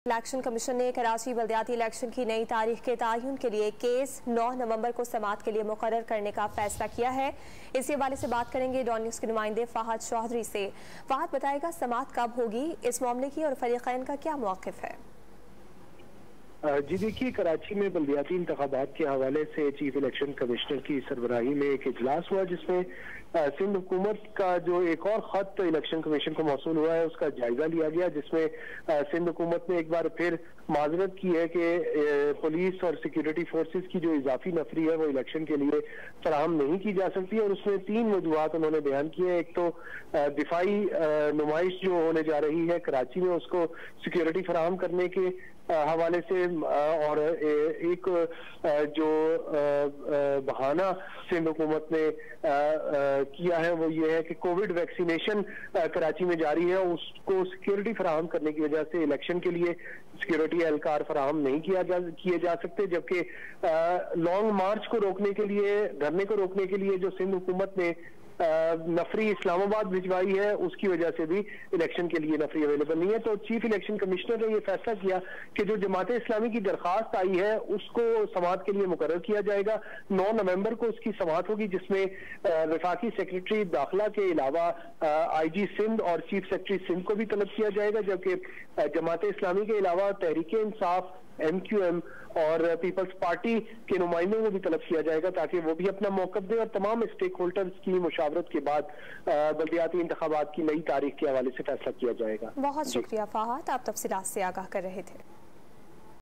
Election commission ने Karachi बल्दियाती election की नई तारीख के तयन के लिए केस 9 नवंबर को समाअत के लिए मुकर्रर करने का फैसला किया है। इसी हवाले से बात करेंगे डॉन न्यूज़ के नुमाइंदे फहद चौधरी से। फहद, बताएगा समाअत कब होगी, इस मामले की और फरीकैन का क्या मौक़िफ़ है? जी देखिए, कराची में बल्दियाती इंतखाबात के हवाले से चीफ इलेक्शन कमिश्नर की सरबराही में एक इजलास हुआ, जिसमें सिंध हुकूमत का जो एक और खत इलेक्शन कमीशन को मौसूल हुआ है उसका जायजा लिया गया, जिसमें सिंध हुकूमत ने एक बार फिर माजरत की है कि पुलिस और सिक्योरिटी फोर्सेस की जो इजाफी नफरी है वो इलेक्शन के लिए फराहम नहीं की जा सकती है। और उसमें 3 वजूहात उन्होंने बयान किए। एक तो दिफाई नुमाइश जो होने जा रही है कराची में, उसको सिक्योरिटी फराहम करने के हवाले से, और एक जो बहाना सिंध हुकूमत ने किया है वो ये है कि कोविड वैक्सीनेशन कराची में जारी है, उसको सिक्योरिटी फराहम करने की वजह से इलेक्शन के लिए सिक्योरिटी एहलकार फराहम नहीं किए जा सकते। जबकि लॉन्ग मार्च को रोकने के लिए, धरने को रोकने के लिए जो सिंध हुकूमत ने नफरी इस्लामाबाद भिजवाई है, उसकी वजह से भी इलेक्शन के लिए नफरी अवेलेबल नहीं है। तो चीफ इलेक्शन कमिश्नर ने यह फैसला किया कि जो जमात इस्लामी की दरखास्त आई है उसको समाअत के लिए मुकर्रर किया जाएगा। 9 नवंबर को उसकी समाअत होगी, जिसमें वफाकी सेक्रेटरी दाखिला के अलावा IG सिंध और चीफ सेक्रेटरी सिंध को भी तलब किया जाएगा। जबकि जमात इस्लामी के अलावा तहरीक इंसाफ, MQM और पीपल्स पार्टी के नुमाइंदों को भी तलब किया जाएगा, ताकि वो भी अपना मौक़िफ़ दें और तमाम स्टेक होल्डर्स की मुशावरत के बाद बल्दियाती इंतखाबात की नई तारीख के हवाले से फैसला किया जाएगा। बहुत शुक्रिया फहद, आप तफसीलात से आगाह कर रहे थे।